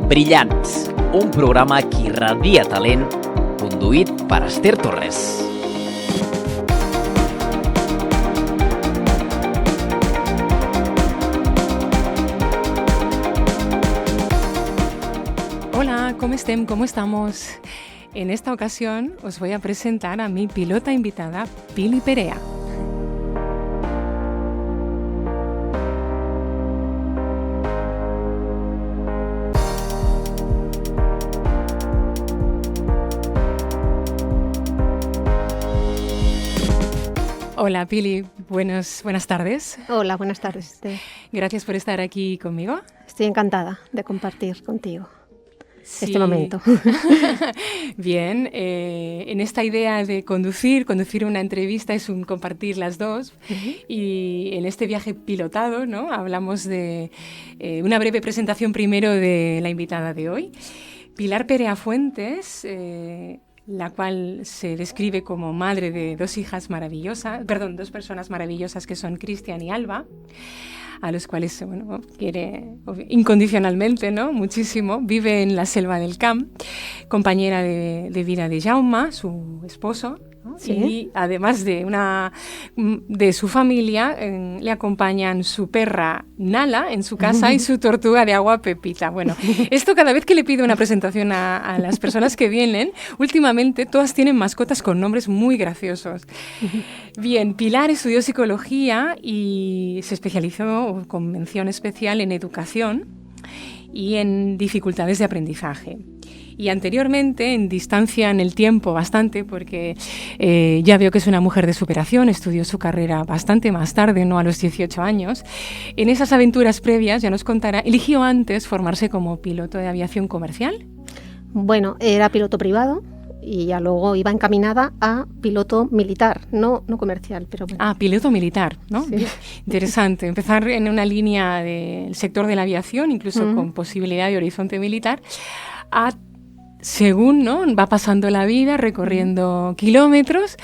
Brillants, un programa que irradia talent, conduït per Esther Torres. Hola, ¿cómo estén? ¿Cómo estamos? En esta ocasión os voy a presentar a mi pilota invitada, Pili Perea. Hola Pili, buenas tardes. Hola, buenas tardes. Gracias por estar aquí conmigo. Estoy encantada de compartir contigo este Sí. momento. Bien, en esta idea de conducir una entrevista es un compartir las dos. Y en este viaje pilotado, ¿no? Hablamos de una breve presentación primero de la invitada de hoy. Pilar Perea Fuentes, la cual se describe como madre de dos personas maravillosas que son Cristian y Alba, a los cuales quiere incondicionalmente, ¿no? Muchísimo. Vive en la selva del Camp, compañera de vida de Jaume, su esposo, ¿no? Sí. Y además de su familia, le acompañan su perra Nala en su casa y su tortuga de agua Pepita. Bueno, esto cada vez que le pido una presentación a las personas que vienen, últimamente todas tienen mascotas con nombres muy graciosos. Bien, Pilar estudió psicología y se especializó con mención especial en educación y en dificultades de aprendizaje. Y anteriormente, en distancia en el tiempo bastante, porque ya veo que es una mujer de superación, estudió su carrera bastante más tarde, no a los 18 años. En esas aventuras previas, ya nos contará, eligió antes formarse como piloto de aviación comercial. Bueno, era piloto privado y ya luego iba encaminada a piloto militar, no comercial, pero bueno. Ah, piloto militar, ¿no? Sí. Interesante. Empezar en una línea del sector de la aviación, incluso con posibilidad de horizonte militar, según, ¿no?, va pasando la vida, recorriendo kilómetros,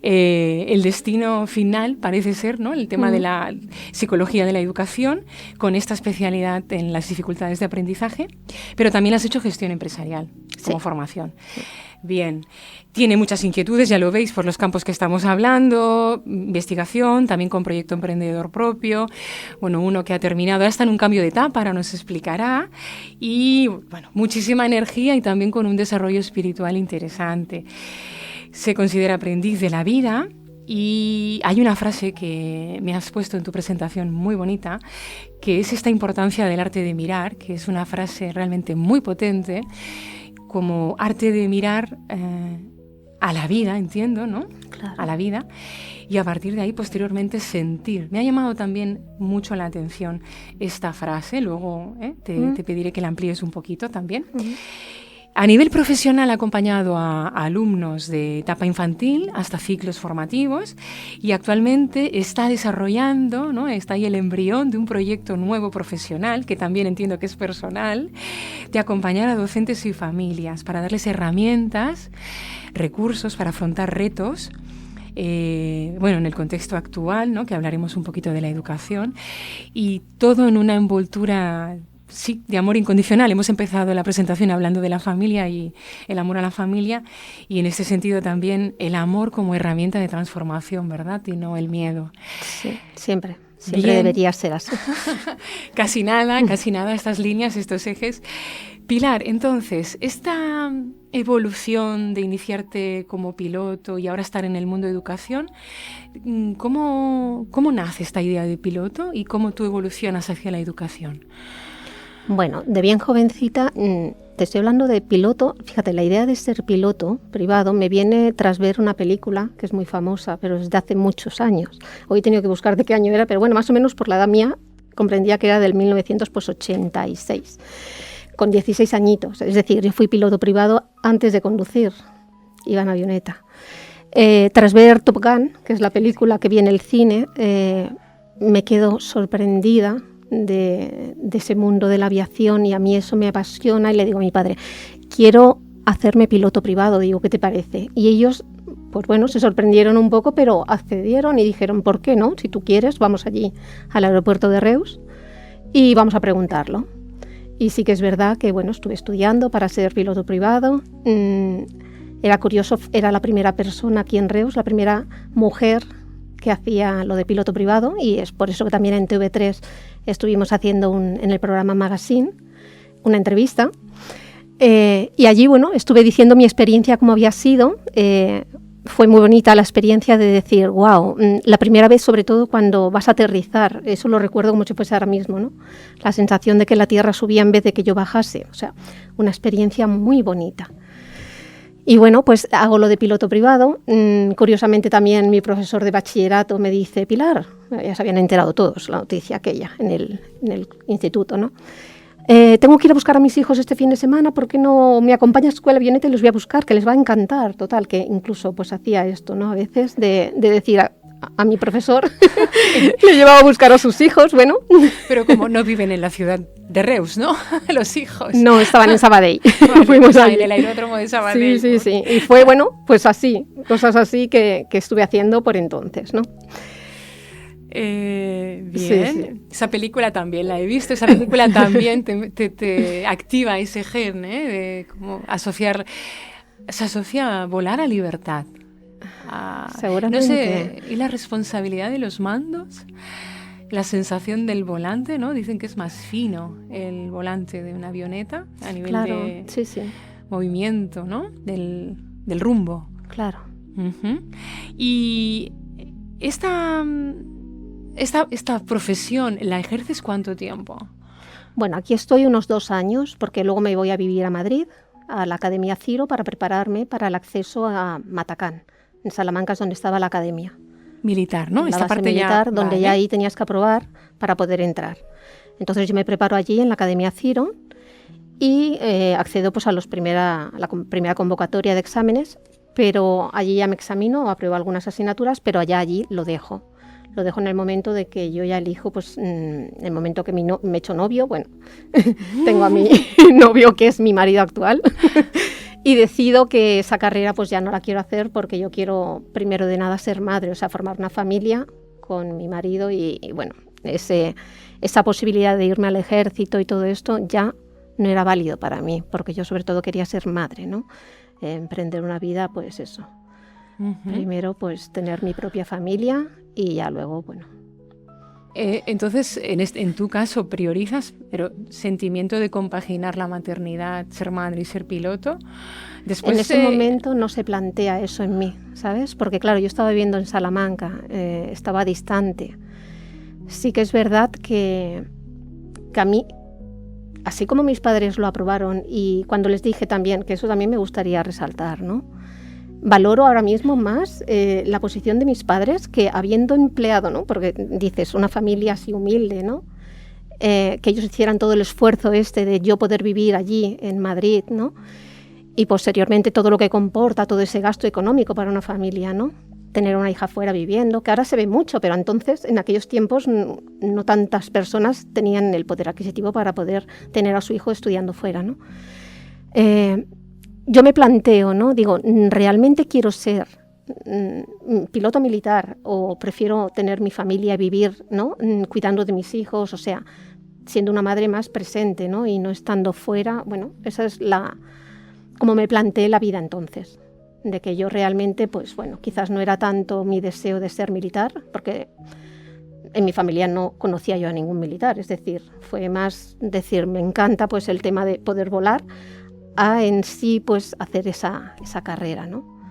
el destino final parece ser, ¿no?, el tema de la psicología de la educación, con esta especialidad en las dificultades de aprendizaje, pero también has hecho gestión empresarial como formación. Sí. Bien, tiene muchas inquietudes, ya lo veis, por los campos que estamos hablando, investigación, también con proyecto emprendedor propio, uno que ha terminado, ahora está en un cambio de etapa, ahora nos explicará, y muchísima energía y también con un desarrollo espiritual interesante. Se considera aprendiz de la vida. Y hay una frase que me has puesto en tu presentación muy bonita, que es esta importancia del arte de mirar, que es una frase realmente muy potente, como arte de mirar a la vida, entiendo, ¿no? Claro. A la vida, y a partir de ahí posteriormente sentir. Me ha llamado también mucho la atención esta frase, luego te pediré que la amplíes un poquito también. A nivel profesional ha acompañado a alumnos de etapa infantil hasta ciclos formativos y actualmente está desarrollando, ¿no?, está ahí el embrión de un proyecto nuevo profesional, que también entiendo que es personal, de acompañar a docentes y familias para darles herramientas, recursos para afrontar retos. En el contexto actual, ¿no?, que hablaremos un poquito de la educación, y todo en una envoltura de amor incondicional. Hemos empezado la presentación hablando de la familia y el amor a la familia, y en ese sentido también el amor como herramienta de transformación, ¿verdad? Y no el miedo. Sí, siempre debería ser así. Casi nada, estas líneas, estos ejes. Pilar, entonces, esta evolución de iniciarte como piloto y ahora estar en el mundo de educación, ¿cómo nace esta idea de piloto y cómo tú evolucionas hacia la educación? Bueno, de bien jovencita, te estoy hablando de piloto. Fíjate, la idea de ser piloto privado me viene tras ver una película que es muy famosa, pero es de hace muchos años. Hoy he tenido que buscar de qué año era, pero más o menos por la edad mía comprendía que era del 1986, con 16 añitos. Es decir, yo fui piloto privado antes de conducir, iba en avioneta. Tras ver Top Gun, que es la película que vi en el cine, me quedo sorprendida de ese mundo de la aviación, y a mí eso me apasiona, y le digo a mi padre, quiero hacerme piloto privado, digo, ¿qué te parece? Y ellos, se sorprendieron un poco, pero accedieron y dijeron, ¿por qué no? Si tú quieres, vamos allí al aeropuerto de Reus y vamos a preguntarlo. Y sí que es verdad que, bueno, estuve estudiando para ser piloto privado. Era curioso, era la primera persona aquí en Reus, la primera mujer que hacía lo de piloto privado, y es por eso que también en TV3 estuvimos haciendo en el programa Magazine una entrevista. Y allí, bueno, estuve diciendo mi experiencia, cómo había sido. Fue muy bonita la experiencia de decir, wow, la primera vez, sobre todo cuando vas a aterrizar, eso lo recuerdo como si fuese ahora mismo, ¿no? La sensación de que la tierra subía en vez de que yo bajase, o sea, una experiencia muy bonita. Y bueno, pues hago lo de piloto privado. Curiosamente también mi profesor de bachillerato me dice, Pilar, ya se habían enterado todos la noticia aquella en el instituto, ¿no? Tengo que ir a buscar a mis hijos este fin de semana, ¿por qué no me acompañas a escuela avioneta y los voy a buscar? Que les va a encantar. Total, que incluso pues hacía esto, ¿no? A veces de decir a mi profesor, le llevaba a buscar a sus hijos, bueno. Pero como no viven en la ciudad de Reus, ¿no? Los hijos. No, estaban en Sabadell. Vale, Fuimos en ahí. el aeródromo de Sabadell. Sí. Y fue, bueno, pues así, cosas así que estuve haciendo por entonces, ¿no? Bien, Sí. Esa película también la he visto, esa película también te activa ese gen, de cómo asociar, se asocia a volar a libertad. Seguramente. No sé, y la responsabilidad de los mandos, la sensación del volante, ¿no? Dicen que es más fino el volante de una avioneta a nivel de movimiento, ¿no? Del rumbo. Claro. Uh-huh. Y esta profesión, ¿la ejerces cuánto tiempo? Bueno, aquí estoy unos 2 años, porque luego me voy a vivir a Madrid, a la Academia Ciro, para prepararme para el acceso a Matacán. En Salamanca es donde estaba la academia. Militar, ¿no? La base militar, donde ya ahí tenías que aprobar para poder entrar. Entonces yo me preparo allí en la Academia Ciro y accedo pues a la primera convocatoria de exámenes, pero allí ya me examino, apruebo algunas asignaturas, pero allí lo dejo. Lo dejo en el momento de que yo ya elijo, pues en el momento que me he hecho novio, bueno, tengo a mi novio que es mi marido actual, y decido que esa carrera pues ya no la quiero hacer porque yo quiero primero de nada ser madre, o sea, formar una familia con mi marido y bueno, esa posibilidad de irme al ejército y todo esto ya no era válido para mí, porque yo sobre todo quería ser madre, ¿no? Emprender una vida, pues eso. Uh-huh. Primero, pues tener mi propia familia y ya luego, bueno. Entonces, en tu caso, priorizas, pero sentimiento de compaginar la maternidad, ser madre y ser piloto. Después, en ese momento no se plantea eso en mí, ¿sabes? Porque claro, yo estaba viviendo en Salamanca, estaba distante. Sí que es verdad que a mí, así como mis padres lo aprobaron y cuando les dije también, que eso también me gustaría resaltar, ¿no? Valoro ahora mismo más la posición de mis padres que habiendo empleado, ¿no? Porque dices, una familia así humilde, ¿no? Que ellos hicieran todo el esfuerzo de yo poder vivir allí en Madrid, ¿no? Y posteriormente todo lo que comporta, todo ese gasto económico para una familia, ¿no? Tener una hija fuera viviendo, que ahora se ve mucho, pero entonces, en aquellos tiempos, no tantas personas tenían el poder adquisitivo para poder tener a su hijo estudiando fuera, ¿no? Yo me planteo, ¿no? Digo, ¿realmente quiero ser piloto militar o prefiero tener mi familia y vivir, ¿no? Cuidando de mis hijos, o sea, siendo una madre más presente, ¿no? Y no estando fuera. Bueno, esa es como me planteé la vida entonces, de que yo realmente, pues bueno, quizás no era tanto mi deseo de ser militar, porque en mi familia no conocía yo a ningún militar, es decir, fue más decir, me encanta pues el tema de poder volar, a en sí pues hacer esa carrera, ¿no?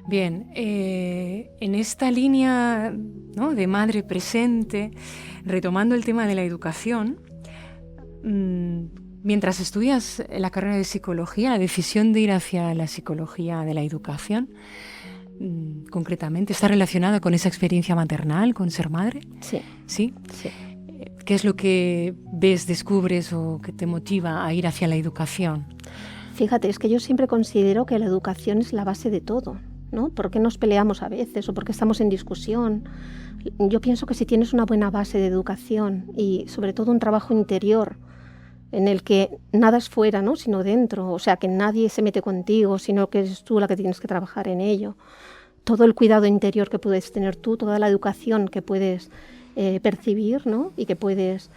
Bien, en esta línea, ¿no?, de madre presente, retomando el tema de la educación, mientras estudias la carrera de psicología, la decisión de ir hacia la psicología de la educación, concretamente, ¿está relacionada con esa experiencia maternal, con ser madre? Sí. ¿Sí? Sí. ¿Qué es lo que ves, descubres o que te motiva a ir hacia la educación? Fíjate, es que yo siempre considero que la educación es la base de todo, ¿no? ¿Por qué nos peleamos a veces o por qué estamos en discusión? Yo pienso que si tienes una buena base de educación y sobre todo un trabajo interior en el que nada es fuera, ¿no?, sino dentro, o sea, que nadie se mete contigo, sino que eres tú la que tienes que trabajar en ello. Todo el cuidado interior que puedes tener tú, toda la educación que puedes percibir, ¿no?, y que puedes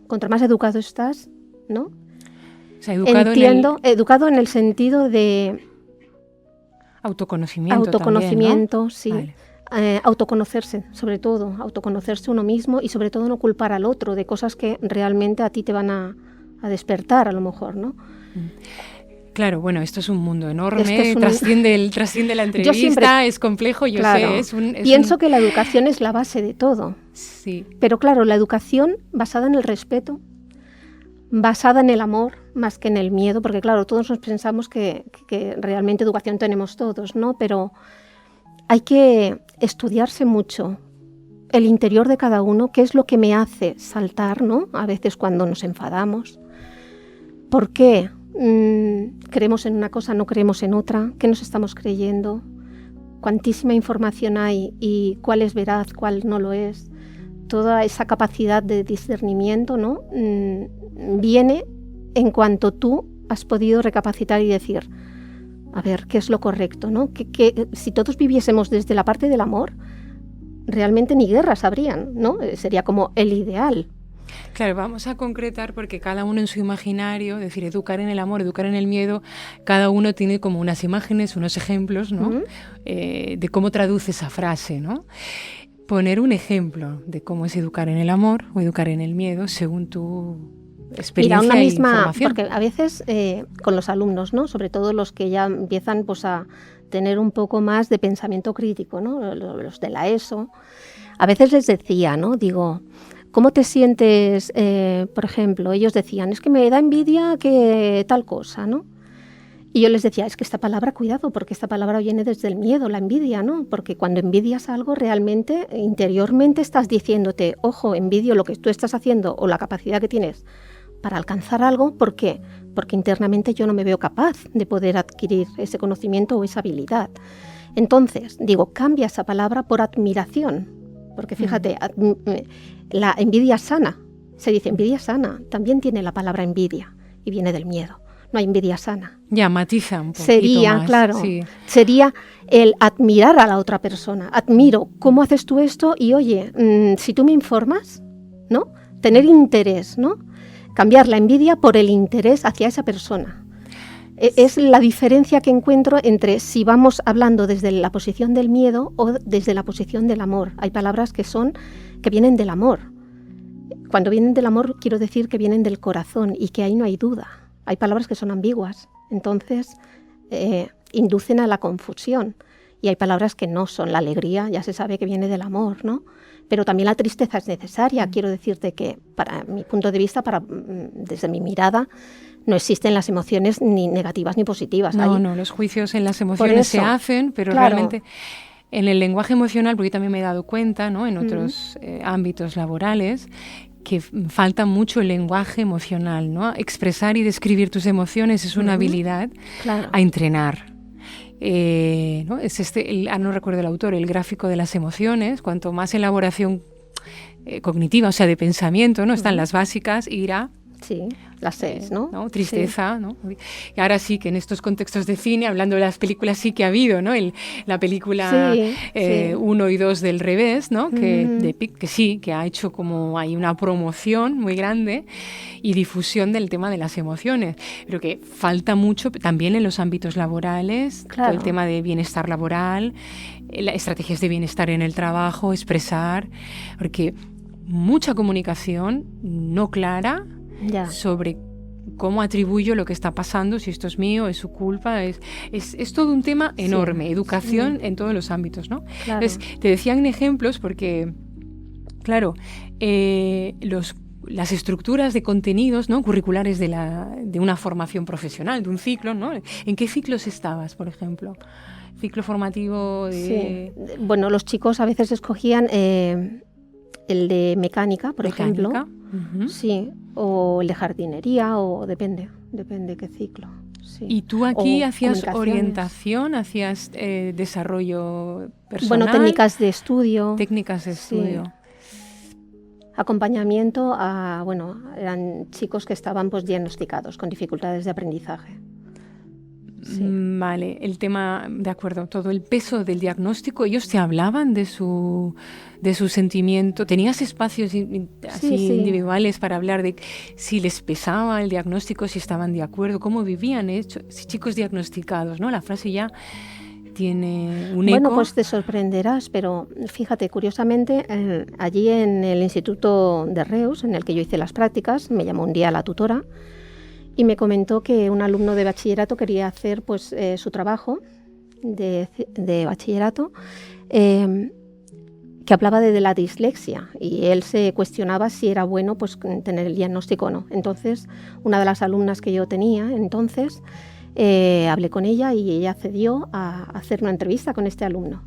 contra más educado estás, ¿no? O sea, educado educado en el sentido de autoconocimiento también, ¿no? Sí. Vale. Autoconocerse, sobre todo, autoconocerse uno mismo y sobre todo no culpar al otro de cosas que realmente a ti te van a despertar, a lo mejor, ¿no? Claro, bueno, esto es un mundo enorme, trasciende la entrevista, es complejo, yo sé. Pienso que la educación es la base de todo. Sí. Pero claro, la educación basada en el respeto, basada en el amor, más que en el miedo, porque claro, todos nos pensamos que realmente educación tenemos todos, ¿no? Pero hay que estudiarse mucho el interior de cada uno, qué es lo que me hace saltar, ¿no? A veces cuando nos enfadamos. ¿Por qué creemos en una cosa, no creemos en otra? ¿Qué nos estamos creyendo? ¿Cuántísima información hay y cuál es veraz, cuál no lo es? Toda esa capacidad de discernimiento, ¿no? Viene en cuanto tú has podido recapacitar y decir, a ver, ¿qué es lo correcto, ¿no? Que si todos viviésemos desde la parte del amor, realmente ni guerras habrían, ¿no? Sería como el ideal. Claro, vamos a concretar porque cada uno en su imaginario, es decir, educar en el amor, educar en el miedo, cada uno tiene como unas imágenes, unos ejemplos, ¿no? De cómo traduce esa frase, ¿no? Poner un ejemplo de cómo es educar en el amor o educar en el miedo según tu experiencia. Mira, una misma, e información. porque a veces con los alumnos, ¿no? Sobre todo los que ya empiezan pues, a tener un poco más de pensamiento crítico, ¿no? Los de la ESO, a veces les decía, ¿no? Digo, ¿cómo te sientes? Por ejemplo, ellos decían, es que me da envidia que tal cosa, ¿no? Y yo les decía, es que esta palabra, cuidado, porque esta palabra viene desde el miedo, la envidia, ¿no? Porque cuando envidias algo, realmente, interiormente estás diciéndote, ojo, envidio lo que tú estás haciendo o la capacidad que tienes para alcanzar algo. ¿Por qué? Porque internamente yo no me veo capaz de poder adquirir ese conocimiento o esa habilidad. Entonces, digo, cambia esa palabra por admiración. Porque fíjate, la envidia sana, se dice envidia sana, también tiene la palabra envidia y viene del miedo. No hay envidia sana. Ya, matiza un poquito sería, más. Claro, sí. Sería el admirar a la otra persona. Admiro cómo haces tú esto y, oye, si tú me informas, ¿no? Tener interés, ¿no? Cambiar la envidia por el interés hacia esa persona. Es la diferencia que encuentro entre si vamos hablando desde la posición del miedo o desde la posición del amor. Hay palabras que vienen del amor. Cuando vienen del amor quiero decir que vienen del corazón y que ahí no hay duda. Hay palabras que son ambiguas, entonces inducen a la confusión. Y hay palabras que no son. La alegría ya se sabe que viene del amor, ¿no? Pero también la tristeza es necesaria. Quiero decirte que, para mi punto de vista, desde mi mirada, no existen las emociones ni negativas ni positivas. No, los juicios en las emociones se hacen, pero claro, realmente en el lenguaje emocional, porque yo también me he dado cuenta, ¿no? En otros ámbitos laborales, que falta mucho el lenguaje emocional, ¿no? Expresar y describir tus emociones es una habilidad a entrenar. ¿No? Es no recuerdo el autor, el gráfico de las emociones. Cuanto más elaboración cognitiva, o sea, de pensamiento, ¿no? Están las básicas, ira. Sí, las 6, ¿no? Tristeza, sí. ¿No? Y ahora sí que en estos contextos de cine, hablando de las películas, sí que ha habido, ¿no? La película 1 y 2 del Revés, ¿no? Que ha hecho como hay una promoción muy grande y difusión del tema de las emociones, pero que falta mucho también en los ámbitos laborales, todo el tema de bienestar laboral, estrategias de bienestar en el trabajo, expresar, porque mucha comunicación no clara sobre cómo atribuyo lo que está pasando, si esto es mío, es su culpa, es todo un tema enorme, educación en todos los ámbitos, ¿no? Claro. Entonces, te decían ejemplos porque, claro, las estructuras de contenidos, ¿no? Curriculares de una formación profesional, de un ciclo, ¿no? ¿En qué ciclos estabas, por ejemplo? ¿Ciclo formativo de...? Sí. Bueno, los chicos a veces escogían el de mecánica, por ejemplo. Sí, o el de jardinería, o depende qué ciclo. Sí. ¿Y tú aquí hacías orientación, hacías desarrollo personal? Bueno, técnicas de estudio. Técnicas de estudio. Sí. Acompañamiento eran chicos que estaban pues diagnosticados con dificultades de aprendizaje. Sí. Vale, el tema, de acuerdo, todo el peso del diagnóstico, ellos te hablaban de su sentimiento. ¿Tenías espacios así Sí. individuales para hablar de si les pesaba el diagnóstico, si estaban de acuerdo, cómo vivían, si chicos diagnosticados, ¿no? La frase ya tiene un eco. Bueno, pues te sorprenderás, pero fíjate, curiosamente, allí en el Instituto de Reus, en el que yo hice las prácticas, me llamó un día la tutora y me comentó que un alumno de bachillerato quería hacer pues su trabajo de bachillerato, que hablaba de la dislexia, y él se cuestionaba si era bueno pues tener el diagnóstico o no. Entonces, una de las alumnas que yo tenía entonces, hablé con ella y ella accedió a hacer una entrevista con este alumno.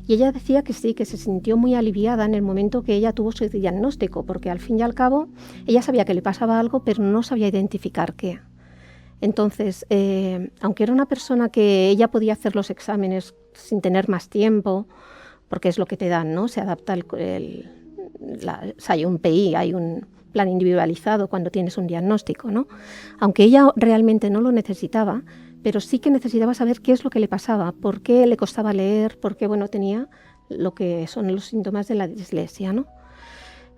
Y ella decía que sí, que se sintió muy aliviada en el momento que ella tuvo su diagnóstico, porque al fin y al cabo ella sabía que le pasaba algo, pero no sabía identificar qué. Entonces, aunque era una persona que ella podía hacer los exámenes sin tener más tiempo, porque es lo que te dan, ¿no? Se adapta hay un PI, hay un plan individualizado cuando tienes un diagnóstico, ¿no? Aunque ella realmente no lo necesitaba, pero sí que necesitaba saber qué es lo que le pasaba, por qué le costaba leer, por qué, bueno, tenía lo que son los síntomas de la dislexia, ¿no?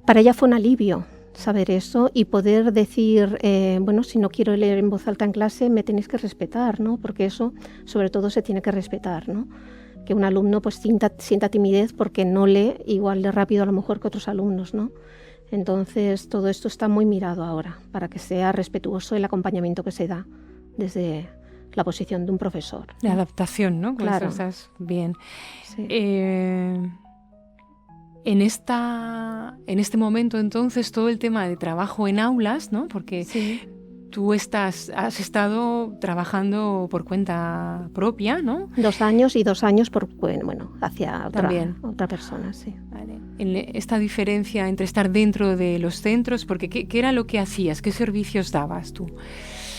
Para ella fue un alivio saber eso y poder decir, bueno, si no quiero leer en voz alta en clase, me tenéis que respetar, ¿no? Porque eso, sobre todo, se tiene que respetar, ¿no? Que un alumno pues sienta timidez porque no lee igual de rápido a lo mejor que otros alumnos, ¿no? Entonces, todo esto está muy mirado ahora para que sea respetuoso el acompañamiento que se da desde la posición de un profesor. La adaptación, ¿no? Claro. Estás bien. Sí. En este momento, entonces, todo el tema de trabajo en aulas, ¿no? Porque Sí. tú has estado trabajando por cuenta propia, ¿no? 2 años y 2 años hacia otra persona, sí. Vale. En esta diferencia entre estar dentro de los centros, porque ¿qué era lo que hacías? ¿Qué servicios dabas tú?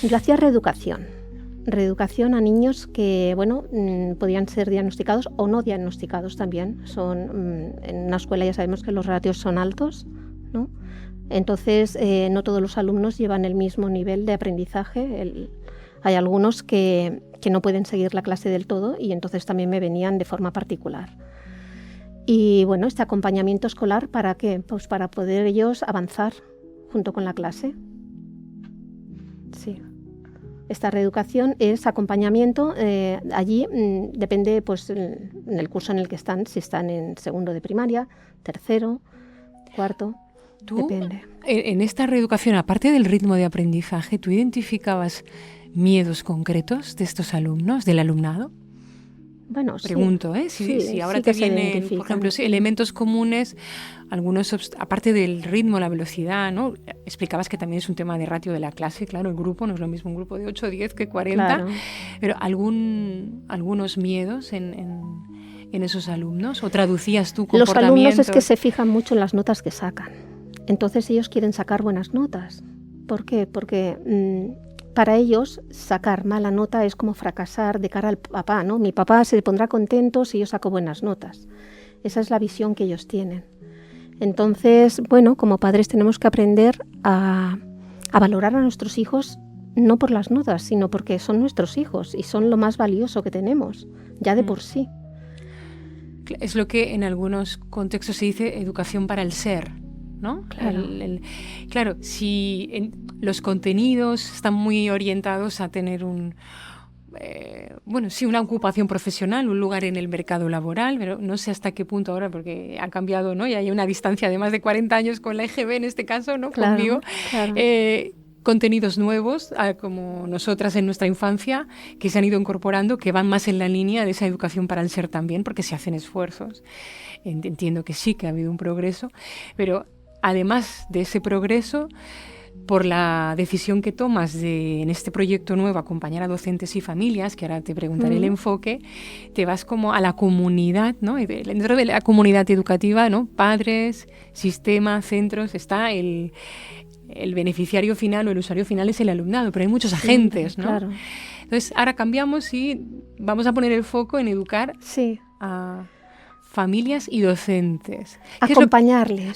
Yo hacía reeducación a niños que, bueno, podían ser diagnosticados o no diagnosticados también. En una escuela ya sabemos que los ratios son altos, ¿no? Entonces, no todos los alumnos llevan el mismo nivel de aprendizaje. Hay algunos que no pueden seguir la clase del todo y entonces también me venían de forma particular. Y bueno, este acompañamiento escolar, ¿para qué? Pues para poder ellos avanzar junto con la clase. Sí. Esta reeducación es acompañamiento. Allí depende, pues, en el curso en el que están, si están en segundo de primaria, tercero, cuarto. ¿Tú, depende. En esta reeducación, aparte del ritmo de aprendizaje, ¿tú identificabas miedos concretos de estos alumnos, del alumnado? Bueno, pregunto, sí. Si ahora sí te que se vienen, identifican. por ejemplo, elementos comunes, algunos, aparte del ritmo, la velocidad, ¿no? Explicabas que también es un tema de ratio de la clase, claro, el grupo no es lo mismo un grupo de 8 o 10 que 40, Claro. pero algunos miedos en esos alumnos, ¿o traducías tú Los comportamientos? alumnos es que se fijan mucho en las notas que sacan. Entonces ellos quieren sacar buenas notas. ¿Por qué? Porque para ellos sacar mala nota es como fracasar de cara al papá, ¿no? Mi papá se pondrá contento si yo saco buenas notas. Esa es la visión que ellos tienen. Entonces, bueno, como padres tenemos que aprender a valorar a nuestros hijos no por las notas, sino porque son nuestros hijos y son lo más valioso que tenemos, ya de por sí. Es lo que en algunos contextos se dice educación para el ser, ¿no? Claro. Claro, si los contenidos están muy orientados a tener una ocupación profesional, un lugar en el mercado laboral, pero no sé hasta qué punto ahora, porque ha cambiado, ¿no? Y hay una distancia de más de 40 años con la EGB en este caso, ¿no? Claro, Conmigo. claro. Contenidos nuevos, como nosotras en nuestra infancia, que se han ido incorporando, que van más en la línea de esa educación para el ser también, porque se hacen esfuerzos. Entiendo que sí, que ha habido un progreso, pero además de ese progreso, por la decisión que tomas en este proyecto nuevo, acompañar a docentes y familias, que ahora te preguntaré el enfoque, te vas como a la comunidad, ¿no? Dentro de la comunidad educativa, ¿no? Padres, sistema, centros, está el beneficiario final o el usuario final es el alumnado, pero hay muchos agentes, ¿no? Claro. Entonces, ahora cambiamos y vamos a poner el foco en educar a familias y docentes. Acompañarles.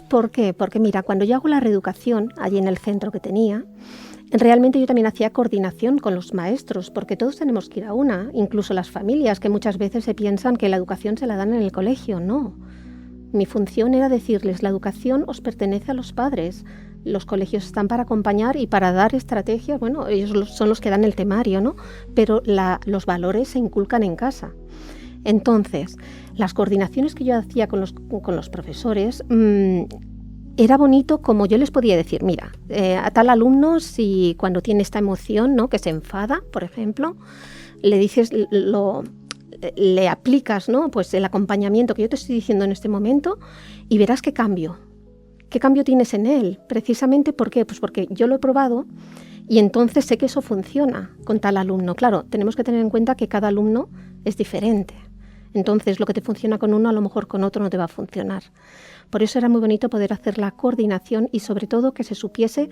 ¿Por qué? Porque mira, cuando yo hago la reeducación allí en el centro que tenía, realmente yo también hacía coordinación con los maestros, porque todos tenemos que ir a una, incluso las familias, que muchas veces se piensan que la educación se la dan en el colegio. No. Mi función era decirles, la educación os pertenece a los padres, los colegios están para acompañar y para dar estrategias, bueno, ellos son los que dan el temario, ¿no? Pero los valores se inculcan en casa. Entonces, las coordinaciones que yo hacía con los profesores, era bonito como yo les podía decir, mira, a tal alumno, si cuando tiene esta emoción, ¿no?, que se enfada, por ejemplo, le dices, le aplicas, ¿no?, pues el acompañamiento que yo te estoy diciendo en este momento y verás qué cambio tienes en él. Precisamente, ¿por qué? Pues porque yo lo he probado y entonces sé que eso funciona con tal alumno. Claro, tenemos que tener en cuenta que cada alumno es diferente. Entonces, lo que te funciona con uno, a lo mejor con otro no te va a funcionar. Por eso era muy bonito poder hacer la coordinación y sobre todo que se supiese,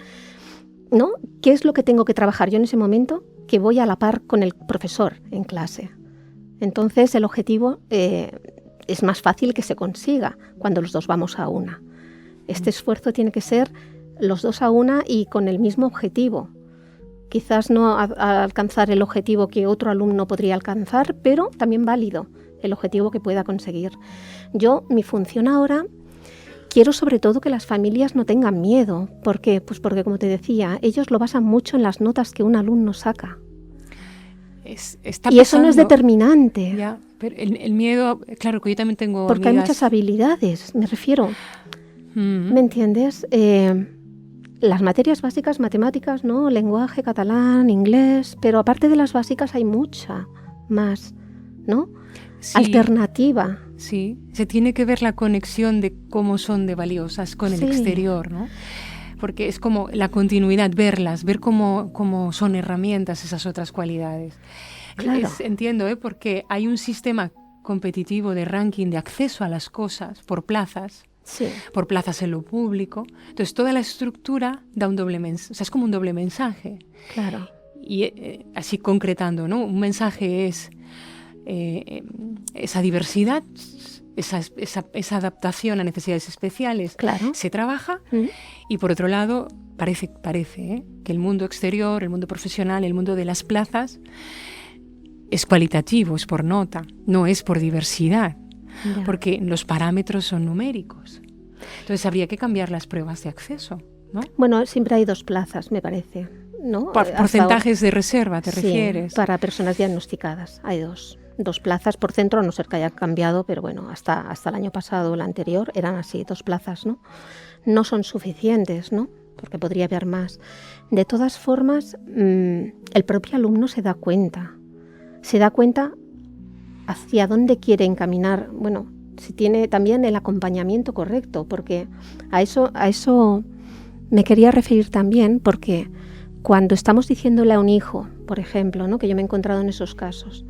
¿no?, qué es lo que tengo que trabajar yo en ese momento, que voy a la par con el profesor en clase. Entonces, el objetivo es más fácil que se consiga cuando los dos vamos a una. Este esfuerzo tiene que ser los dos a una y con el mismo objetivo. Quizás no a alcanzar el objetivo que otro alumno podría alcanzar, pero también válido el objetivo que pueda conseguir. Mi función ahora, quiero sobre todo que las familias no tengan miedo. ¿Por qué? Pues porque, como te decía, ellos lo basan mucho en las notas que un alumno saca. Y eso no es determinante. Ya, pero el miedo, claro, que yo también tengo porque amigas. Hay muchas habilidades, me refiero. ¿Me entiendes? Las materias básicas, matemáticas, ¿no?, lenguaje, catalán, inglés, pero aparte de las básicas hay mucha más, ¿no? Sí, alternativa. Sí, se tiene que ver la conexión de cómo son de valiosas con el exterior, ¿no? Porque es como la continuidad, ver cómo son herramientas esas otras cualidades. Claro. Entiendo, porque hay un sistema competitivo de ranking de acceso a las cosas por plazas. Sí. Por plazas en lo público. Entonces, toda la estructura da un doble mensaje. O sea, es como un doble mensaje. Claro. Y así concretando, ¿no? Un mensaje es esa diversidad, esa adaptación a necesidades especiales. Claro. Se trabaja. Y por otro lado, parece que el mundo exterior, el mundo profesional, el mundo de las plazas es cualitativo, es por nota, no es por diversidad. Ya. Porque los parámetros son numéricos. Entonces habría que cambiar las pruebas de acceso, ¿no? Bueno, siempre hay 2 plazas, me parece, ¿no? Porcentajes de reserva, ¿te refieres? Para personas diagnosticadas hay 2 plazas por centro, a no ser que haya cambiado, pero bueno, hasta el año pasado o el anterior eran así, 2 plazas, ¿no? No son suficientes, ¿no? Porque podría haber más. De todas formas, el propio alumno se da cuenta hacia dónde quiere encaminar, bueno, si tiene también el acompañamiento correcto, porque a eso me quería referir también, porque cuando estamos diciéndole a un hijo, por ejemplo, ¿no?, que yo me he encontrado en esos casos,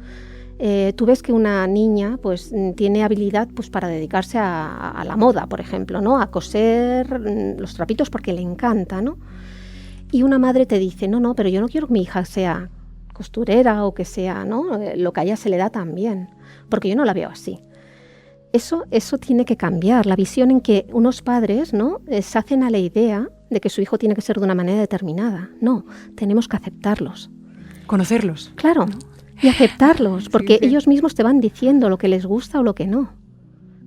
tú ves que una niña pues tiene habilidad pues para dedicarse a la moda, por ejemplo, ¿no?, a coser los trapitos porque le encanta, ¿no? Y una madre te dice, no, pero yo no quiero que mi hija sea costurera o que sea, ¿no?, lo que a ella se le da también, porque yo no la veo así. Eso tiene que cambiar, la visión en que unos padres, ¿no?, se hacen a la idea de que su hijo tiene que ser de una manera determinada. No, tenemos que aceptarlos. Conocerlos. Claro, ¿no? Y aceptarlos, porque ellos mismos te van diciendo lo que les gusta o lo que no.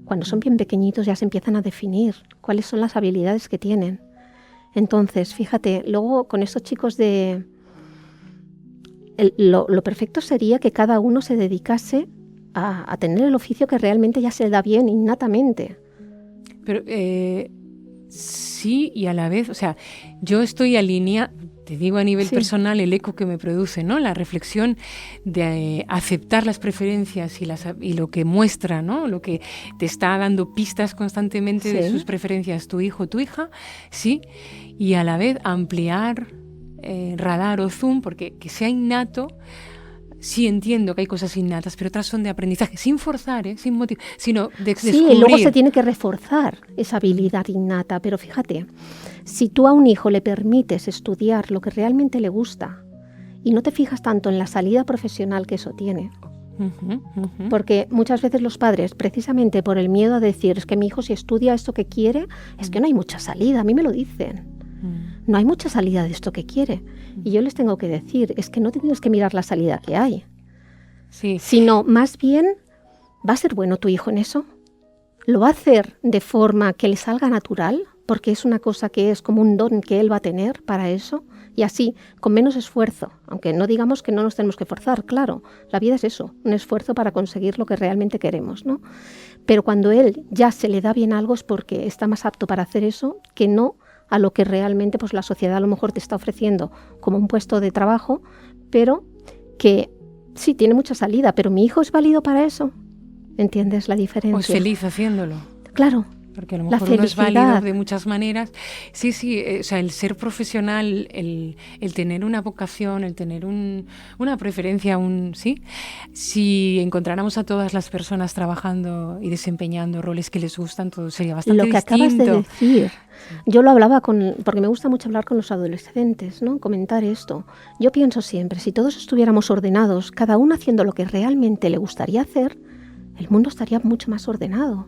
Cuando son bien pequeñitos ya se empiezan a definir cuáles son las habilidades que tienen. Entonces, fíjate, luego con estos chicos lo perfecto sería que cada uno se dedicase a tener el oficio que realmente ya se le da bien innatamente. Pero sí, y a la vez, o sea, yo estoy alineada, te digo a nivel personal, el eco que me produce, ¿no? La reflexión de aceptar las preferencias y lo que muestra, ¿no?, lo que te está dando pistas constantemente de sus preferencias tu hijo o tu hija, sí, y a la vez ampliar radar o zoom, porque que sea innato. Sí, entiendo que hay cosas innatas, pero otras son de aprendizaje, sin forzar, sin motivo, sino de descubrir. Sí, y luego se tiene que reforzar esa habilidad innata, pero fíjate, si tú a un hijo le permites estudiar lo que realmente le gusta y no te fijas tanto en la salida profesional que eso tiene, porque muchas veces los padres, precisamente por el miedo a decir, es que mi hijo si estudia esto que quiere, es que no hay mucha salida, a mí me lo dicen. No hay mucha salida de esto que quiere. Y yo les tengo que decir, es que no tienes que mirar la salida que hay. Sí. Sino más bien, ¿va a ser bueno tu hijo en eso? ¿Lo va a hacer de forma que le salga natural? Porque es una cosa que es como un don que él va a tener para eso. Y así, con menos esfuerzo. Aunque no digamos que no nos tenemos que forzar, claro. La vida es eso, un esfuerzo para conseguir lo que realmente queremos, ¿no? Pero cuando él ya se le da bien algo es porque está más apto para hacer eso que no a lo que realmente pues, la sociedad a lo mejor te está ofreciendo como un puesto de trabajo, pero que sí, tiene mucha salida, pero mi hijo es válido para eso. ¿Entiendes la diferencia? O es feliz haciéndolo. Claro. Porque a lo mejor uno es válido de muchas maneras. Sí, o sea, el ser profesional, el tener una vocación, el tener una preferencia, ¿sí? Si encontráramos a todas las personas trabajando y desempeñando roles que les gustan, todo sería bastante distinto. Lo que acabas de decir, yo lo hablaba porque me gusta mucho hablar con los adolescentes, ¿no? Comentar esto. Yo pienso siempre, si todos estuviéramos ordenados, cada uno haciendo lo que realmente le gustaría hacer, el mundo estaría mucho más ordenado.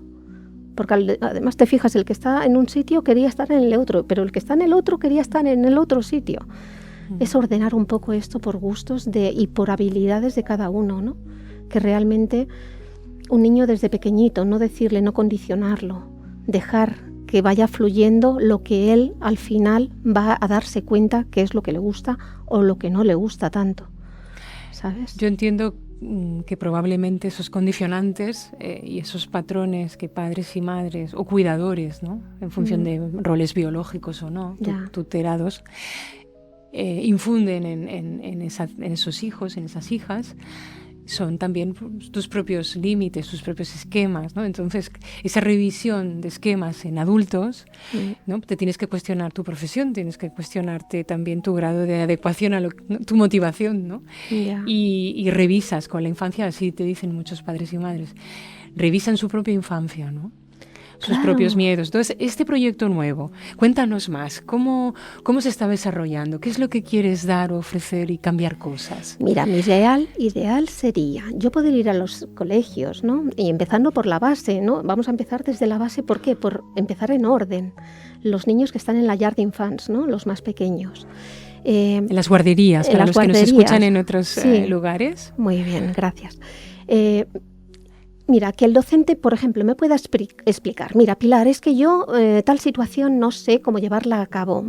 Porque además te fijas, el que está en un sitio quería estar en el otro, pero el que está en el otro quería estar en el otro sitio. Es ordenar un poco esto por gustos y por habilidades de cada uno, ¿no? Que realmente un niño desde pequeñito, no decirle, no condicionarlo, dejar que vaya fluyendo lo que él al final va a darse cuenta que es lo que le gusta o lo que no le gusta tanto, ¿sabes? Yo entiendo que probablemente esos condicionantes y esos patrones que padres y madres o cuidadores, ¿no? En función de roles biológicos o no, tutelados, infunden en esos hijos, en esas hijas, son también tus propios límites, tus propios esquemas, ¿no? Entonces, esa revisión de esquemas en adultos, ¿no? Te tienes que cuestionar tu profesión, tienes que cuestionarte también tu grado de adecuación a tu motivación, ¿no? Yeah. Y revisas con la infancia, así te dicen muchos padres y madres, revisan su propia infancia, ¿no? Sus propios miedos. Entonces, este proyecto nuevo, cuéntanos más, ¿cómo se está desarrollando? ¿Qué es lo que quieres dar o ofrecer y cambiar cosas? Mira, mi ideal sería yo poder ir a los colegios, ¿no? Y empezando por la base, ¿no? Vamos a empezar desde la base, ¿por qué? Por empezar en orden. Los niños que están en la llar d'infants, ¿no? Los más pequeños. En las guarderías, para los que nos escuchan en otros lugares. Muy bien, gracias. Mira, que el docente, por ejemplo, me pueda explicar, mira, Pilar, es que yo tal situación no sé cómo llevarla a cabo.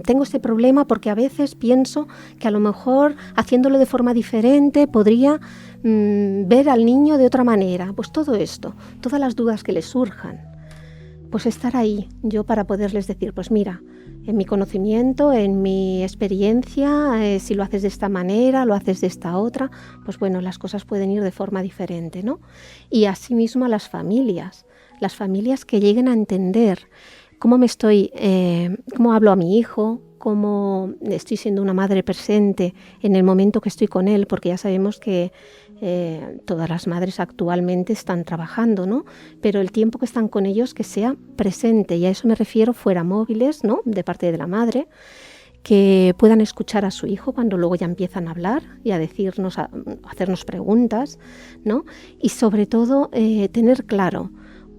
Tengo este problema porque a veces pienso que a lo mejor haciéndolo de forma diferente podría ver al niño de otra manera. Pues todo esto, todas las dudas que les surjan, pues estar ahí yo para poderles decir, pues mira, en mi conocimiento, en mi experiencia, si lo haces de esta manera, lo haces de esta otra, pues bueno, las cosas pueden ir de forma diferente, ¿no? Y asimismo a las familias que lleguen a entender cómo cómo hablo a mi hijo, cómo estoy siendo una madre presente en el momento que estoy con él, porque ya sabemos que todas las madres actualmente están trabajando, ¿no? Pero el tiempo que están con ellos que sea presente, y a eso me refiero fuera móviles, ¿no? De parte de la madre, que puedan escuchar a su hijo cuando luego ya empiezan a hablar y a decirnos, a hacernos preguntas, ¿no? Y sobre todo tener claro,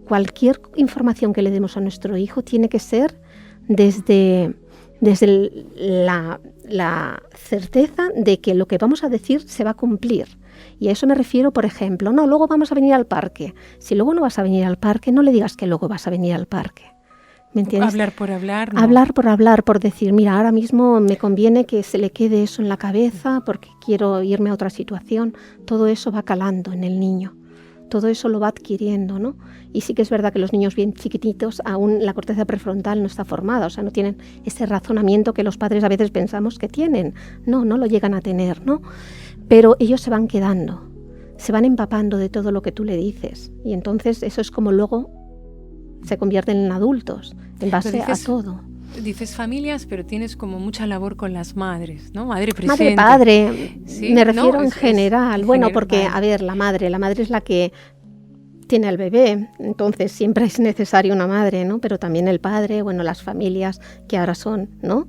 cualquier información que le demos a nuestro hijo tiene que ser desde la certeza de que lo que vamos a decir se va a cumplir. Y a eso me refiero, por ejemplo, no, luego vamos a venir al parque. Si luego no vas a venir al parque, no le digas que luego vas a venir al parque. ¿Me entiendes? Hablar por hablar, ¿no? Hablar por hablar, por decir, mira, ahora mismo me conviene que se le quede eso en la cabeza porque quiero irme a otra situación. Todo eso va calando en el niño. Todo eso lo va adquiriendo, ¿no? Y sí que es verdad que los niños bien chiquititos, aún la corteza prefrontal no está formada, o sea, no tienen ese razonamiento que los padres a veces pensamos que tienen. No lo llegan a tener, ¿no? Pero ellos se van quedando, se van empapando de todo lo que tú le dices. Y entonces eso es como luego se convierten en adultos, en base a todo. Dices familias, pero tienes como mucha labor con las madres, ¿no? Madre presente. Madre, padre, ¿sí? Me refiero en general. En bueno, general, porque, a ver, la madre es la que tiene al bebé, entonces siempre es necesario una madre, ¿no? Pero también el padre, bueno, las familias que ahora son, ¿no?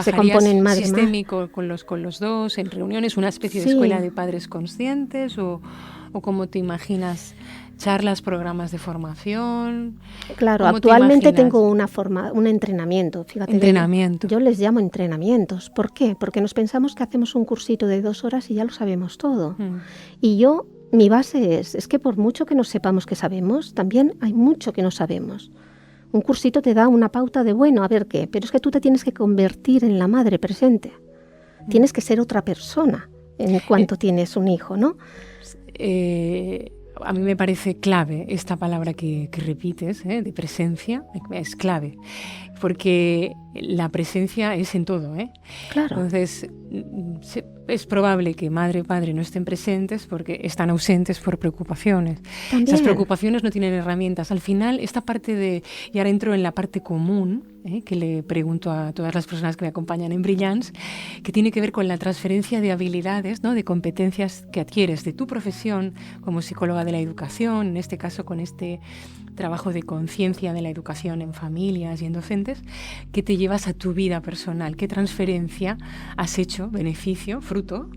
Se componen madre sistémico con los dos, en reuniones, una especie de escuela de padres conscientes o cómo te imaginas charlas, programas de formación. Claro, actualmente tengo un entrenamiento. Fíjate, entrenamiento. Yo les llamo entrenamientos. ¿Por qué? Porque nos pensamos que hacemos un cursito de 2 horas y ya lo sabemos todo. Y mi base es que por mucho que no sepamos que sabemos, también hay mucho que no sabemos. Un cursito te da una pauta de, bueno, a ver qué, pero es que tú te tienes que convertir en la madre presente. Tienes que ser otra persona en cuanto tienes un hijo, ¿no? A mí me parece clave esta palabra que repites, de presencia, es clave, porque la presencia es en todo, ¿eh? Claro. Entonces, es probable que madre o padre no estén presentes porque están ausentes por preocupaciones. También. Esas preocupaciones no tienen herramientas. Al final, esta parte y ahora entro en la parte común, que le pregunto a todas las personas que me acompañan en Brillanz, que tiene que ver con la transferencia de habilidades, ¿no? De competencias que adquieres de tu profesión como psicóloga de la educación, en este caso con este trabajo de conciencia de la educación en familias y en docentes, que te llevas a tu vida personal. ¿Qué transferencia has hecho, beneficio, fruto,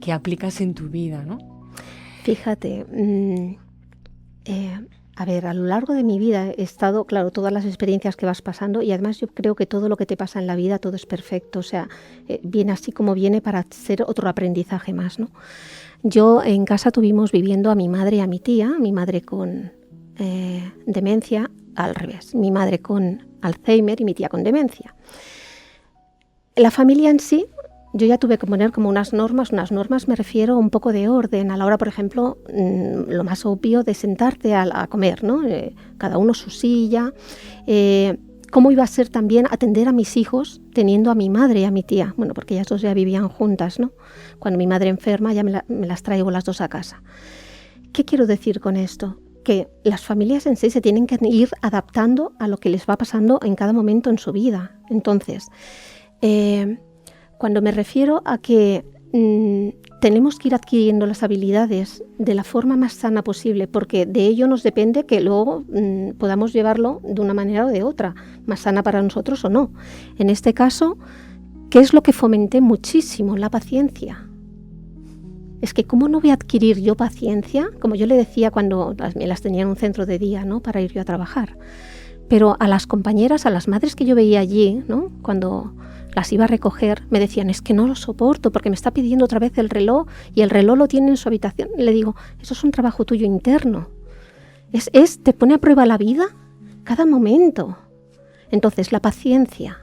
que aplicas en tu vida, ¿no? Fíjate, a ver, a lo largo de mi vida he estado, claro, todas las experiencias que vas pasando, y además yo creo que todo lo que te pasa en la vida, todo es perfecto, o sea, viene así como viene para ser otro aprendizaje más, ¿no? Yo en casa tuvimos viviendo a mi madre y a mi tía, mi madre con demencia, al revés, mi madre con Alzheimer y mi tía con demencia. La familia en sí, yo ya tuve que poner como unas normas me refiero a un poco de orden a la hora, por ejemplo, lo más obvio de sentarte a comer, ¿no? Cada uno su silla, cómo iba a ser también atender a mis hijos teniendo a mi madre y a mi tía, bueno, porque ellas dos ya vivían juntas, ¿no? Cuando mi madre enferma ya me las traigo las dos a casa. ¿Qué quiero decir con esto? Que las familias en sí se tienen que ir adaptando a lo que les va pasando en cada momento en su vida. Entonces, cuando me refiero a que tenemos que ir adquiriendo las habilidades de la forma más sana posible, porque de ello nos depende que luego podamos llevarlo de una manera o de otra, más sana para nosotros o no. En este caso, ¿qué es lo que fomenté muchísimo? La paciencia. Es que ¿cómo no voy a adquirir yo paciencia? Como yo le decía cuando me las tenía en un centro de día, ¿no? Para ir yo a trabajar. Pero a las compañeras, a las madres que yo veía allí, ¿no? Cuando las iba a recoger, me decían, es que no lo soporto porque me está pidiendo otra vez el reloj y el reloj lo tiene en su habitación. Y le digo, eso es un trabajo tuyo interno. Te pone a prueba la vida cada momento. Entonces, la paciencia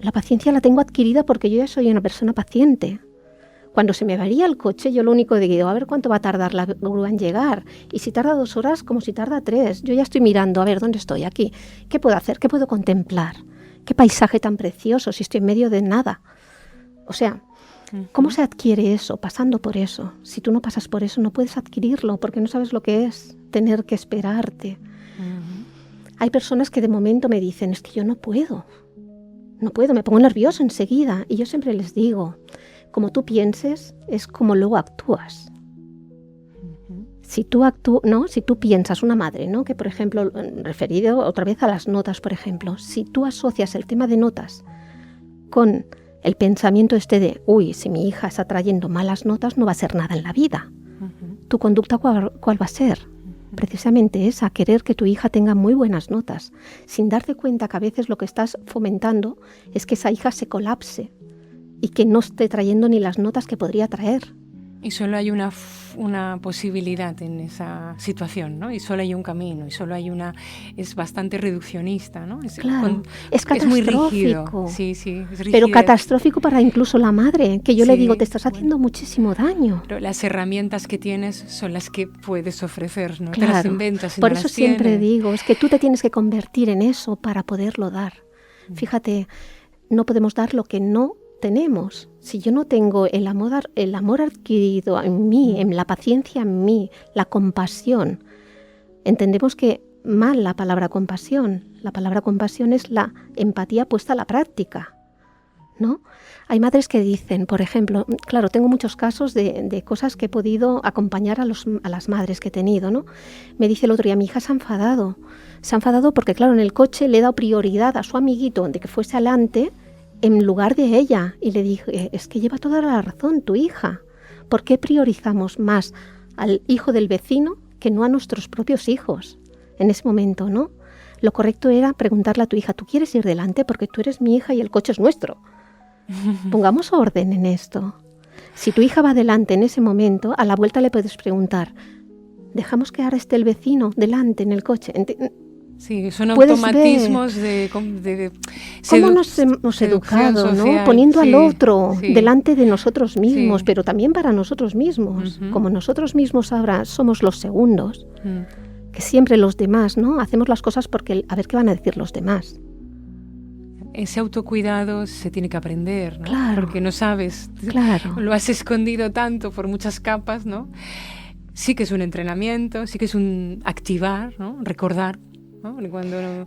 la tengo adquirida porque yo ya soy una persona paciente. Cuando se me varía el coche, yo lo único que digo, a ver cuánto va a tardar la grúa en llegar. Y si tarda 2 horas, como si tarda 3. Yo ya estoy mirando, a ver, ¿dónde estoy? Aquí. ¿Qué puedo hacer? ¿Qué puedo contemplar? ¿Qué paisaje tan precioso si estoy en medio de nada? O sea, ¿cómo se adquiere eso? Pasando por eso. Si tú no pasas por eso, no puedes adquirirlo porque no sabes lo que es tener que esperarte. Hay personas que de momento me dicen, es que yo no puedo, me pongo nervioso enseguida. Y yo siempre les digo, como tú pienses, es como luego actúas. Si tú piensas, una madre, ¿no? Que por ejemplo, referido otra vez a las notas, por ejemplo, si tú asocias el tema de notas con el pensamiento de, si mi hija está trayendo malas notas, no va a ser nada en la vida. ¿Tu conducta cuál va a ser? Precisamente esa, querer que tu hija tenga muy buenas notas, sin darte cuenta que a veces lo que estás fomentando es que esa hija se colapse y que no esté trayendo ni las notas que podría traer. Y solo hay una posibilidad en esa situación, ¿no? Y solo hay un camino, y solo hay es bastante reduccionista, ¿no? Claro, es catastrófico. Es muy rígido. Sí, es rígido. Pero catastrófico para incluso la madre, que yo le digo, te estás haciendo muchísimo daño. Pero las herramientas que tienes son las que puedes ofrecer, ¿no? Claro. Te las inventas y por no eso las siempre tienes. digo, es que tú te tienes que convertir en eso para poderlo dar. Fíjate, no podemos dar lo que no tenemos. Si yo no tengo el amor adquirido en mí, en la paciencia en mí, la compasión, entendemos que mal la palabra compasión. La palabra compasión es la empatía puesta a la práctica, ¿no? Hay madres que dicen, por ejemplo, claro, tengo muchos casos de cosas que he podido acompañar a las madres que he tenido, ¿no? Me dice el otro día, mi hija se ha enfadado porque, claro, en el coche le he dado prioridad a su amiguito de que fuese adelante en lugar de ella. Y le dije, es que lleva toda la razón tu hija. ¿Por qué priorizamos más al hijo del vecino que no a nuestros propios hijos en ese momento, ¿no? Lo correcto era preguntarle a tu hija, ¿tú quieres ir delante? Porque tú eres mi hija y el coche es nuestro. Pongamos orden en esto. Si tu hija va delante en ese momento, a la vuelta le puedes preguntar, ¿dejamos que ahora esté el vecino delante en el coche? Sí, son automatismos de cómo nos hemos educado, social, ¿no? Poniendo al otro delante de nosotros mismos, pero también para nosotros mismos. Como nosotros mismos ahora somos los segundos, que siempre los demás, ¿no? Hacemos las cosas porque a ver qué van a decir los demás. Ese autocuidado se tiene que aprender, ¿no? Claro. Porque no sabes, lo has escondido tanto por muchas capas, ¿no? Sí que es un entrenamiento, sí que es un activar, ¿no? Recordar, ¿no?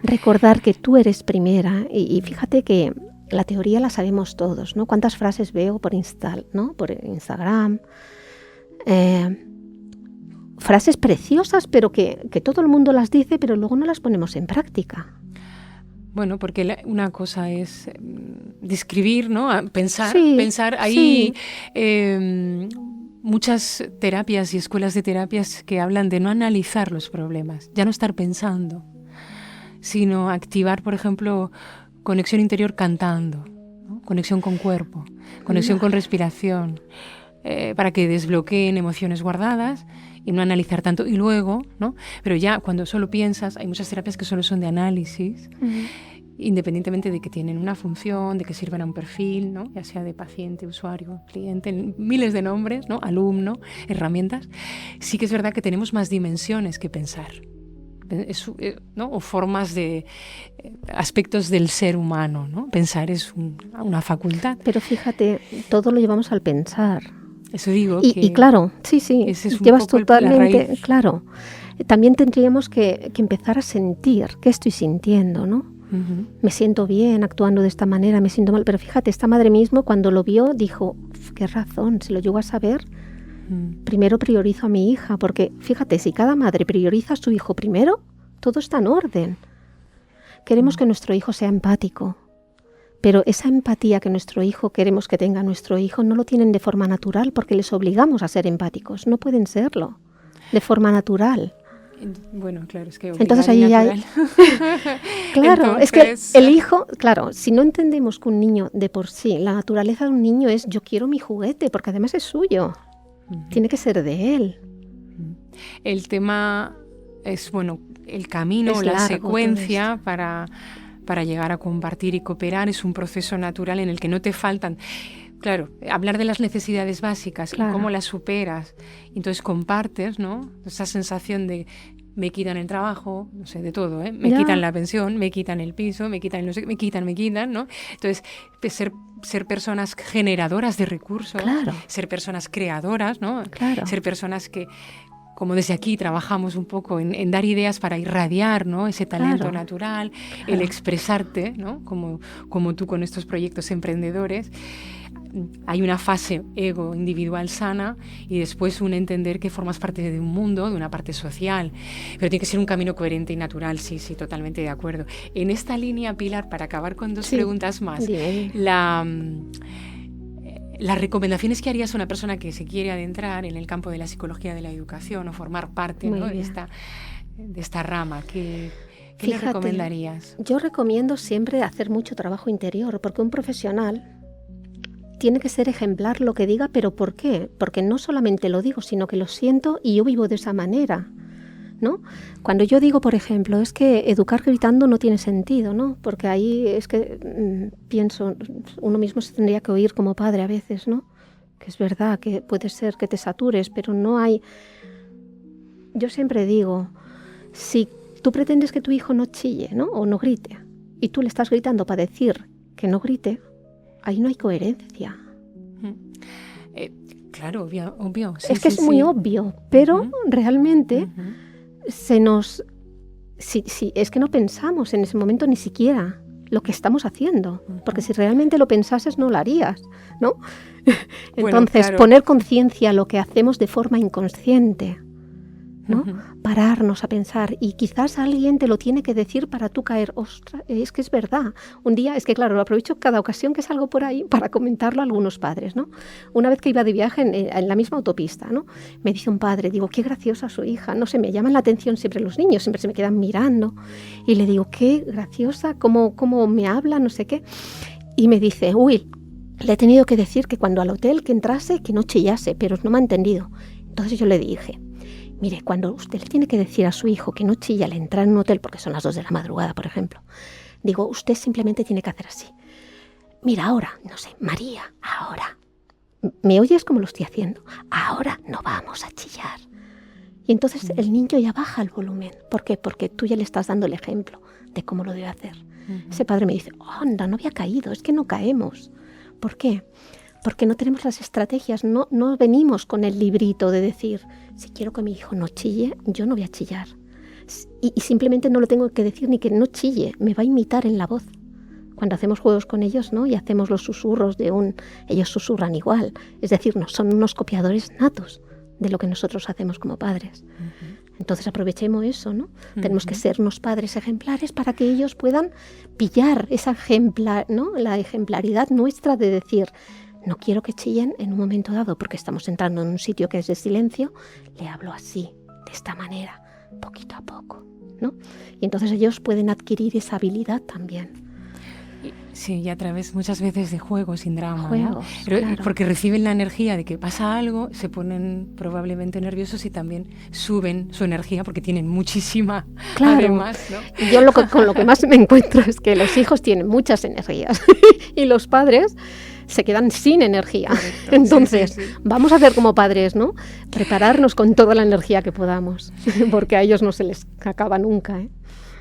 Recordar que tú eres primera y fíjate que la teoría la sabemos todos, ¿no? ¿Cuántas frases veo por Instagram? Frases preciosas, pero que todo el mundo las dice, pero luego no las ponemos en práctica. Bueno, porque una cosa es describir, ¿no? Pensar ahí. Muchas terapias y escuelas de terapias que hablan de no analizar los problemas, ya no estar pensando, sino activar, por ejemplo, conexión interior cantando, ¿no? Conexión con cuerpo, conexión con respiración, para que desbloqueen emociones guardadas y no analizar tanto. Y luego, ¿no? Pero ya cuando solo piensas, hay muchas terapias que solo son de análisis, independientemente de que tienen una función, de que sirvan a un perfil, ¿no? Ya sea de paciente, usuario, cliente, miles de nombres, ¿no? Alumno, herramientas. Sí que es verdad que tenemos más dimensiones que pensar, ¿no? O formas de aspectos del ser humano, ¿no? Pensar es una facultad. Pero fíjate, todo lo llevamos al pensar. Eso digo. Y claro, sí, ese es llevas totalmente, la raíz. Claro. También tendríamos que empezar a sentir qué estoy sintiendo, ¿no? Me siento bien actuando de esta manera, me siento mal. Pero fíjate, esta madre mismo cuando lo vio dijo, qué razón, si lo llego a saber, primero priorizo a mi hija. Porque fíjate, si cada madre prioriza a su hijo primero, todo está en orden. Queremos que nuestro hijo sea empático. Pero esa empatía que nuestro hijo queremos que tenga nuestro hijo no lo tienen de forma natural porque les obligamos a ser empáticos. No pueden serlo de forma natural. Bueno, claro, es que entonces ahí hay... Claro, es que el hijo, claro, si no entendemos que un niño de por sí, la naturaleza de un niño es yo quiero mi juguete, porque además es suyo, tiene que ser de él. El tema es, bueno, el camino, es la secuencia para llegar a compartir y cooperar es un proceso natural en el que no te faltan... Claro, hablar de las necesidades básicas y cómo las superas, entonces compartes, ¿no? Esa sensación de me quitan el trabajo, no sé, de todo, ¿eh? Me quitan la pensión, me quitan el piso, me quitan, no sé, me quitan, ¿no? Entonces, ser personas generadoras de recursos, ser personas creadoras, ¿no? Ser personas que, como desde aquí trabajamos un poco en dar ideas para irradiar, ¿no? Ese talento natural, el expresarte, ¿no? Como tú con estos proyectos emprendedores. Hay una fase ego individual sana y después un entender que formas parte de un mundo, de una parte social, pero tiene que ser un camino coherente y natural, sí, totalmente de acuerdo. En esta línea, Pilar, para acabar con dos preguntas más, las recomendaciones que harías a una persona que se quiere adentrar en el campo de la psicología de la educación o formar parte, ¿no? de esta rama, ¿qué le recomendarías? Yo recomiendo siempre hacer mucho trabajo interior, porque un profesional tiene que ser ejemplar lo que diga, pero ¿por qué? Porque no solamente lo digo, sino que lo siento y yo vivo de esa manera, ¿no? Cuando yo digo, por ejemplo, es que educar gritando no tiene sentido, ¿no? Porque ahí es que pienso, uno mismo se tendría que oír como padre a veces, ¿no? Que es verdad que puede ser que te satures, pero no hay... Yo siempre digo, si tú pretendes que tu hijo no chille, ¿no? O no grite, y tú le estás gritando para decir que no grite, ahí no hay coherencia. Claro, obvio. Sí, es que es muy obvio, pero realmente se nos... es que no pensamos en ese momento ni siquiera lo que estamos haciendo, porque si realmente lo pensases no lo harías, ¿no? Entonces, poner conciencia a lo que hacemos de forma inconsciente, ¿no? Pararnos a pensar, y quizás alguien te lo tiene que decir para tú caer, ostras, es que es verdad. Un día, es que claro, lo aprovecho cada ocasión que salgo por ahí para comentarlo a algunos padres, ¿no? Una vez que iba de viaje en la misma autopista, ¿no? Me dice un padre, digo, qué graciosa su hija, no sé, me llaman la atención siempre los niños, siempre se me quedan mirando, y le digo, qué graciosa, cómo me habla, no sé qué, y me dice, uy, le he tenido que decir que cuando al hotel que entrase, que no chillase, pero no me ha entendido. Entonces yo le dije, mire, cuando usted le tiene que decir a su hijo que no chilla al entrar en un hotel, porque son las 2 de la madrugada, por ejemplo, digo, usted simplemente tiene que hacer así. Mira, ahora, no sé, María, ahora. ¿Me oyes como lo estoy haciendo? Ahora no vamos a chillar. Y entonces el niño ya baja el volumen. ¿Por qué? Porque tú ya le estás dando el ejemplo de cómo lo debe hacer. Ese padre me dice, anda, no había caído, es que no caemos. ¿Por qué? Porque no tenemos las estrategias, no venimos con el librito de decir, si quiero que mi hijo no chille, yo no voy a chillar. Y simplemente no lo tengo que decir ni que no chille, me va a imitar en la voz. Cuando hacemos juegos con ellos, ¿no? Y hacemos los susurros ellos susurran igual. Es decir, no, son unos copiadores natos de lo que nosotros hacemos como padres. Entonces aprovechemos eso, ¿no? Tenemos que ser unos padres ejemplares para que ellos puedan pillar esa ¿no? La ejemplaridad nuestra de decir, no quiero que chillen en un momento dado porque estamos entrando en un sitio que es de silencio, le hablo así, de esta manera, poquito a poco, ¿no? Y entonces ellos pueden adquirir esa habilidad también. Sí, y a través muchas veces de juegos sin drama, juegos, ¿no? Pero, claro. Porque reciben la energía de que pasa algo, se ponen probablemente nerviosos y también suben su energía porque tienen muchísima, claro. Además, ¿no? Yo con lo que más me encuentro es que los hijos tienen muchas energías y los padres se quedan sin energía. Correcto. Entonces, sí. Vamos a hacer como padres, ¿no? Prepararnos con toda la energía que podamos, porque a ellos no se les acaba nunca, ¿eh?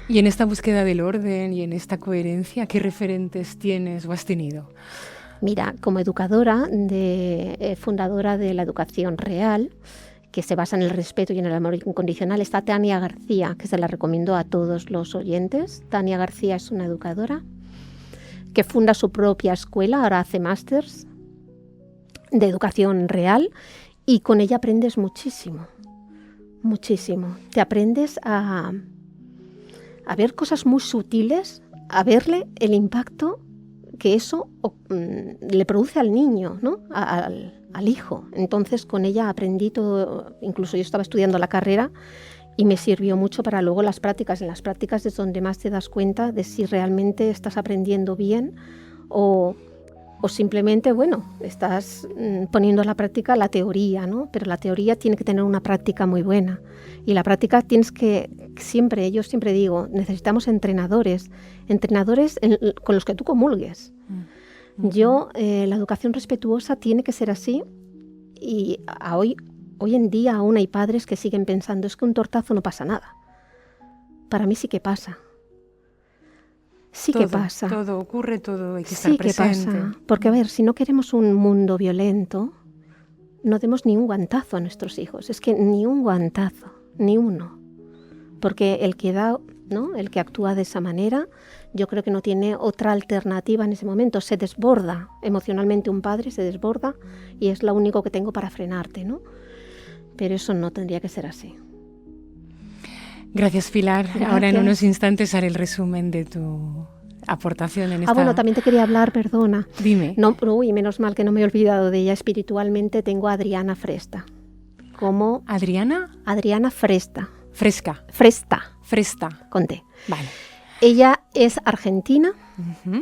Y en esta búsqueda del orden y en esta coherencia, ¿qué referentes tienes o has tenido? Mira, como educadora, fundadora de la educación real, que se basa en el respeto y en el amor incondicional, está Tania García, que se la recomiendo a todos los oyentes. Tania García es una educadora que funda su propia escuela, ahora hace másters de educación real, y con ella aprendes muchísimo, muchísimo. Te aprendes a ver cosas muy sutiles, a verle el impacto que eso le produce al niño, ¿no? al hijo. Entonces con ella aprendí todo, incluso yo estaba estudiando la carrera y me sirvió mucho para luego las prácticas. En las prácticas es donde más te das cuenta de si realmente estás aprendiendo bien o simplemente, bueno, estás poniendo a la práctica la teoría, ¿no? Pero la teoría tiene que tener una práctica muy buena. Y la práctica tienes que, yo siempre digo, necesitamos entrenadores con los que tú comulgues. Yo, la educación respetuosa tiene que ser así, y hoy en día aún hay padres que siguen pensando, es que un tortazo no pasa nada. Para mí sí que pasa. Sí que pasa. Todo ocurre, todo hay que estar presente. Sí que pasa, porque a ver, si no queremos un mundo violento, no demos ni un guantazo a nuestros hijos. Es que ni un guantazo, ni uno. Porque el que da, ¿no? El que actúa de esa manera, yo creo que no tiene otra alternativa en ese momento. Se desborda emocionalmente un padre, se desborda y es lo único que tengo para frenarte, ¿no? Pero eso no tendría que ser así. Gracias, Pilar. Gracias. Ahora en unos instantes haré el resumen de tu aportación en esta... bueno, también te quería hablar, perdona. Dime. No, menos mal que no me he olvidado de ella. Espiritualmente tengo a Adriana Fresta. ¿Cómo? ¿Adriana? Adriana Fresta. Fresca. Fresta. Con T. Vale. Ella es argentina.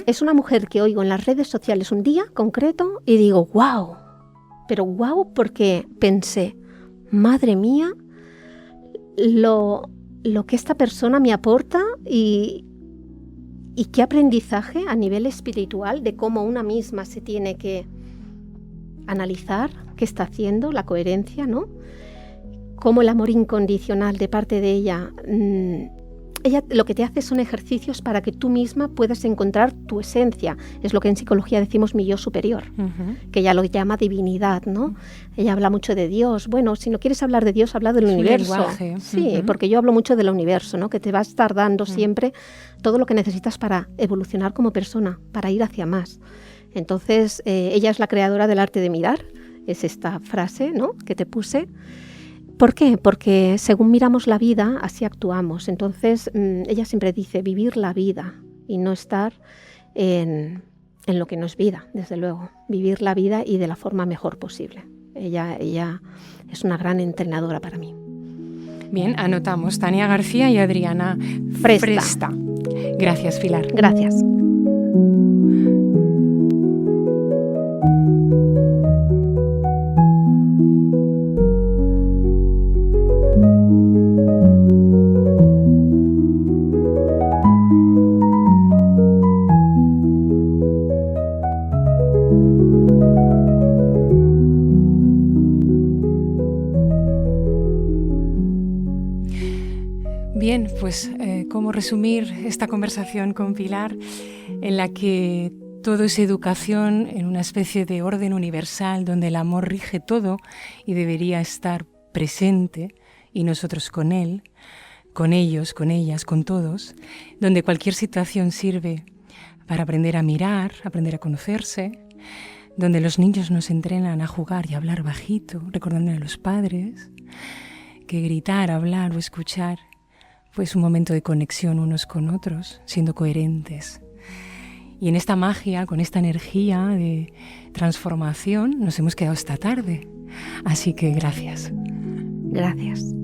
Es una mujer que oigo en las redes sociales un día concreto y digo, wow. Pero wow porque pensé, madre mía, lo que esta persona me aporta y qué aprendizaje a nivel espiritual de cómo una misma se tiene que analizar qué está haciendo, la coherencia, ¿no? Cómo el amor incondicional de parte de ella, ella lo que te hace son ejercicios para que tú misma puedas encontrar tu esencia. Es lo que en psicología decimos mi yo superior, que ella lo llama divinidad, ¿no? Ella habla mucho de Dios. Bueno, si no quieres hablar de Dios, habla del universo. Lenguaje. Sí, porque yo hablo mucho del universo, ¿no? Que te va a estar dando siempre todo lo que necesitas para evolucionar como persona, para ir hacia más. Entonces, ella es la creadora del arte de mirar, es esta frase, ¿no? Que te puse. ¿Por qué? Porque según miramos la vida, así actuamos. Entonces, ella siempre dice vivir la vida y no estar en lo que no es vida, desde luego. Vivir la vida y de la forma mejor posible. Ella es una gran entrenadora para mí. Bien, anotamos Tania García y Adriana Fresta. Gracias, Pilar. Gracias. Bien, pues cómo resumir esta conversación con Pilar en la que todo es educación en una especie de orden universal donde el amor rige todo y debería estar presente y nosotros con él, con ellos, con ellas, con todos, donde cualquier situación sirve para aprender a mirar, aprender a conocerse, donde los niños nos entrenan a jugar y a hablar bajito, recordándole a los padres que gritar, hablar o escuchar pues un momento de conexión unos con otros, siendo coherentes. Y en esta magia, con esta energía de transformación, nos hemos quedado esta tarde. Así que gracias. Gracias.